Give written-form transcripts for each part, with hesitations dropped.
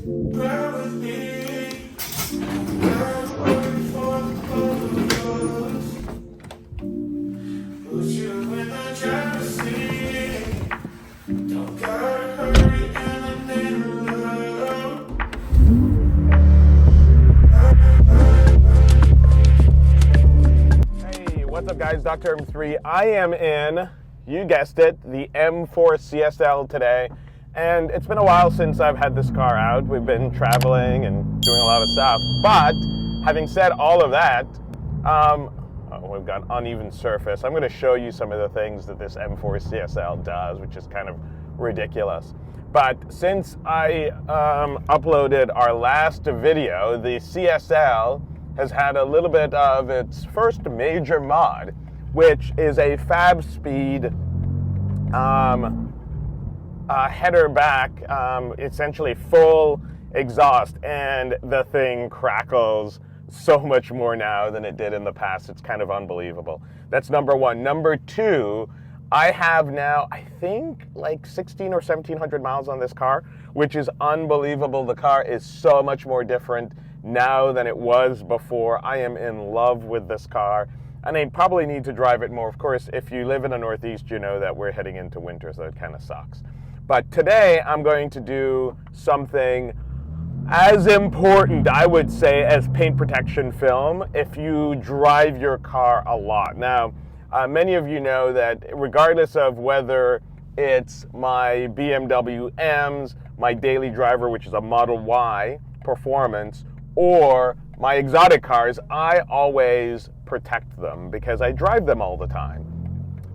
What's up, guys? Dr. M3. I am in, you guessed it, the M4 CSL today, and it's been a while since I've had this car out. We've been traveling and doing a lot of stuff, but having said all of that, we've got uneven surface. I'm going to show you some of the things that this M4 CSL does, which is kind of ridiculous. But since I uploaded our last video, the CSL has had a little bit of its first major mod, which is a Fabspeed header back, essentially full exhaust, and the thing crackles so much more now than it did in the past. It's kind of unbelievable. That's number one. Number two, I have now, I think, like 1,600 or 1,700 miles on this car, which is unbelievable. The car is so much more different now than it was before. I am in love with this car, and I probably need to drive it more. Of course, if you live in the Northeast, you know that we're heading into winter, so it kind of sucks. But today, I'm going to do something as important, I would say, as paint protection film if you drive your car a lot. Now, many of you know that regardless of whether it's my BMW M's, my daily driver, which is a Model Y Performance, or my exotic cars, I always protect them because I drive them all the time.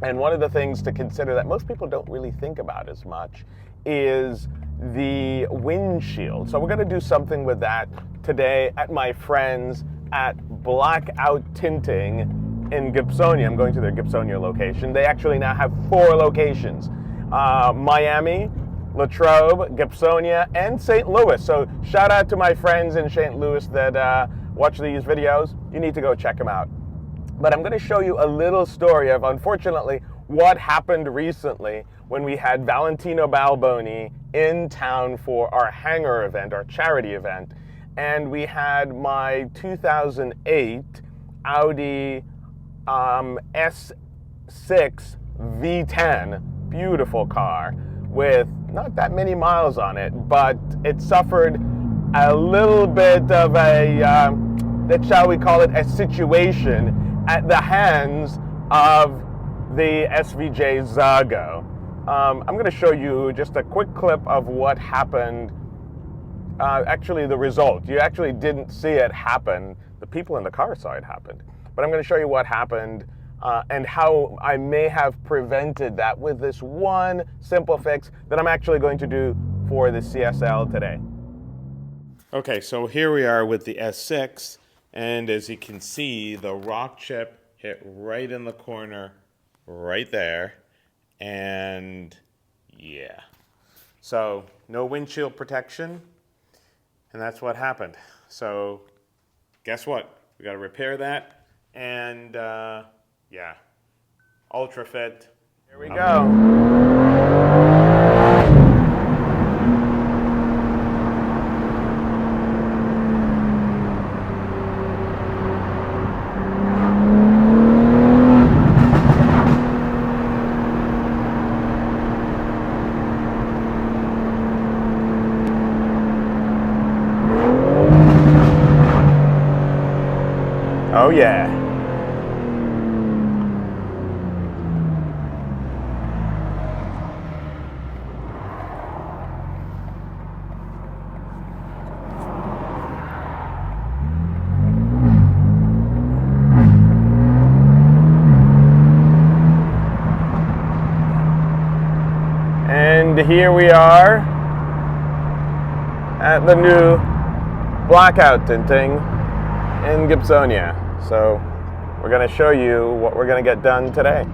And one of the things to consider that most people don't really think about as much is the windshield. So we're going to do something with that today at my friends at Blackout Tinting in Gibsonia. I'm going to their Gibsonia location. They actually now have 4 locations. Miami, Latrobe, Gibsonia, and St. Louis. So shout out to my friends in St. Louis that watch these videos. You need to go check them out. But I'm going to show you a little story of, unfortunately, what happened recently when we had Valentino Balboni in town for our hangar event, our charity event. And we had my 2008 Audi S6 V10, beautiful car, with not that many miles on it, but it suffered a little bit of a, shall we call it, a situation at the hands of the SVJ Zago. I'm going to show you just a quick clip of what happened, actually the result. You actually didn't see it happen. The people in the car saw it happen. But I'm going to show you what happened and how I may have prevented that with this one simple fix that I'm actually going to do for the CSL today. Okay, so here we are with the S6, and as you can see, the rock chip hit right in the corner, right there, and yeah. So no windshield protection, and that's what happened. So guess what? We got to repair that, and yeah, Ultrafit. Here we go. Oh yeah. And here we are at the new Blackout Tinting in Gibsonia. So we're going to show you what we're going to get done today.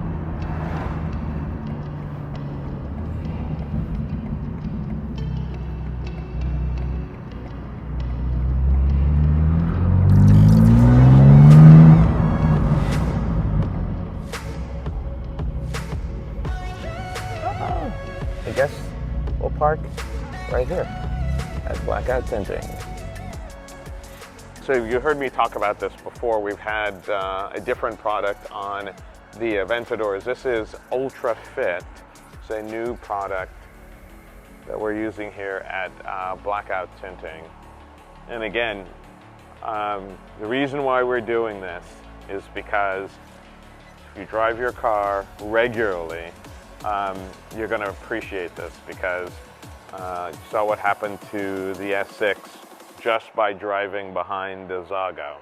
I guess we'll park right here. at Blackout Tinting. So you heard me talk about this before. We've had a different product on the Aventadors. This is Ultrafit. It's a new product that we're using here at Blackout Tinting. And again, the reason why we're doing this is because if you drive your car regularly, you're going to appreciate this, because you saw what happened to the S6 just by driving behind the Zago.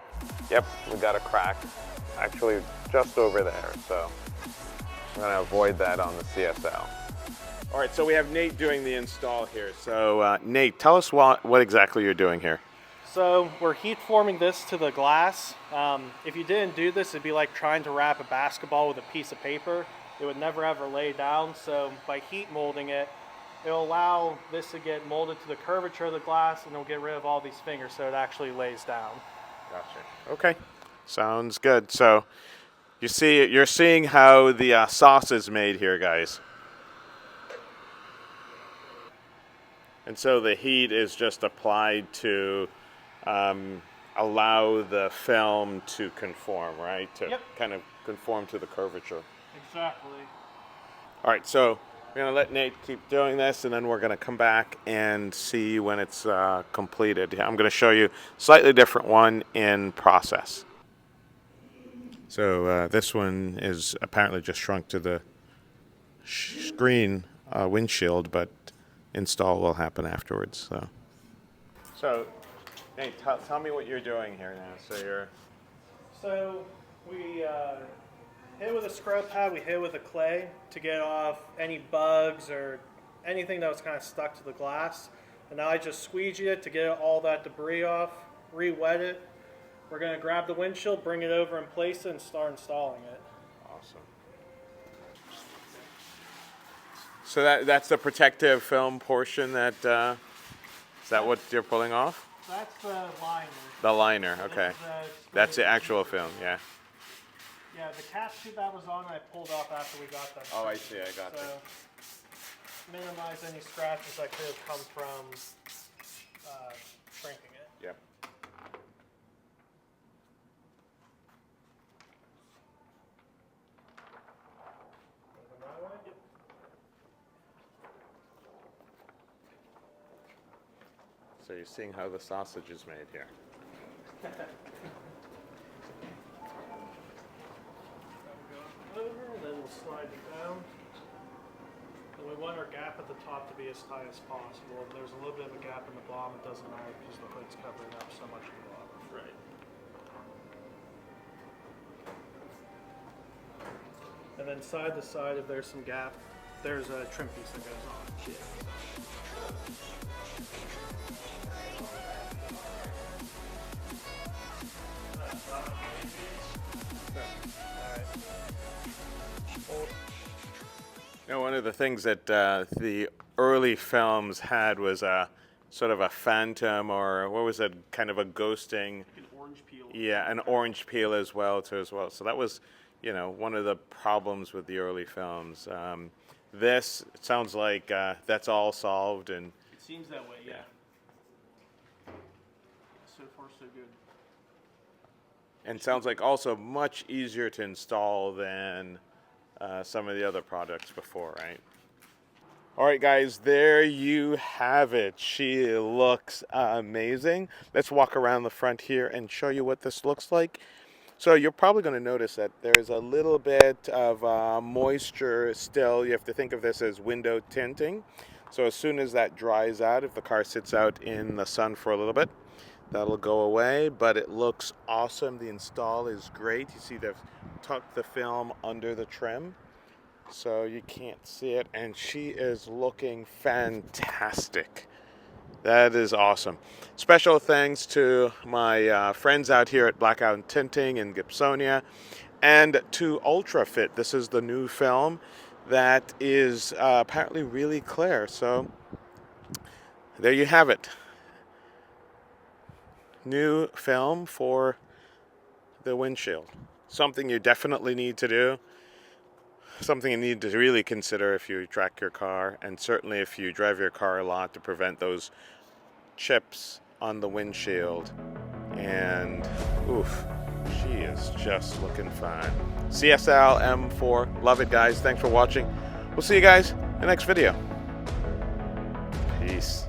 Yep, we got a crack, actually just over there, so I'm going to avoid that on the CSL. All right, so we have Nate doing the install here. So Nate, tell us what exactly you're doing here. So we're heat forming this to the glass. If you didn't do this, it'd be like trying to wrap a basketball with a piece of paper. It would never ever lay down. So by heat molding it, it'll allow this to get molded to the curvature of the glass, and it'll get rid of all these fingers so it actually lays down. Gotcha. Okay, sounds good. So you're seeing how the sauce is made here, guys. And so the heat is just applied to allow the film to conform, right? To kind of conform to the curvature. Exactly. All right, so we're going to let Nate keep doing this, and then we're going to come back and see when it's completed. I'm going to show you a slightly different one in process. So this one is apparently just shrunk to the screen windshield, but install will happen afterwards. So Nate, tell me what you're doing here now. So we hit with a scrub pad, we hit with a clay to get off any bugs or anything that was kind of stuck to the glass. And now I just squeegee it to get all that debris off, re-wet it. We're going to grab the windshield, bring it over and place it, and start installing it. Awesome. So that's the protective film portion that, is that what you're pulling off? That's the liner. The liner, okay. That's the actual film, yeah. Yeah, the cap tube that was on I pulled off after we got that. Oh, I see, I got so, minimize any scratches that could have come from shrinking it. Yep. Yep. So you're seeing how the sausage is made here. Over, and then we'll slide it down. And we want our gap at the top to be as high as possible. If there's a little bit of a gap in the bottom, it doesn't matter because the hood's covering up so much of the bottom. Right. And then side to side, if there's some gap, there's a trim piece that goes on. You know, one of the things that the early films had was a sort of a phantom, or what was it, kind of a ghosting. An orange peel. Yeah, an orange peel as well. So that was, you know, one of the problems with the early films. This, it sounds like that's all solved, and it seems that way, yeah. So far, so good. And sounds like also much easier to install than some of the other products before, right? All right, guys, there you have it. She looks amazing. Let's walk around the front here and show you what this looks like. So you're probably going to notice that there's a little bit of moisture still. You have to think of this as window tinting. So as soon as that dries out, if the car sits out in the sun for a little bit, that'll go away, but it looks awesome. The install is great. You see they've tucked the film under the trim, so you can't see it, and she is looking fantastic. That is awesome. Special thanks to my friends out here at Blackout Tinting in Gibsonia, and to Ultrafit. This is the new film that is apparently really clear. So there you have it. New film for the windshield. Something you definitely need to do. Something you need to really consider if you track your car, and certainly if you drive your car a lot, to prevent those chips on the windshield, and oof, she is just looking fine. CSL M4, love it guys. Thanks for watching. We'll see you guys in the next video. Peace.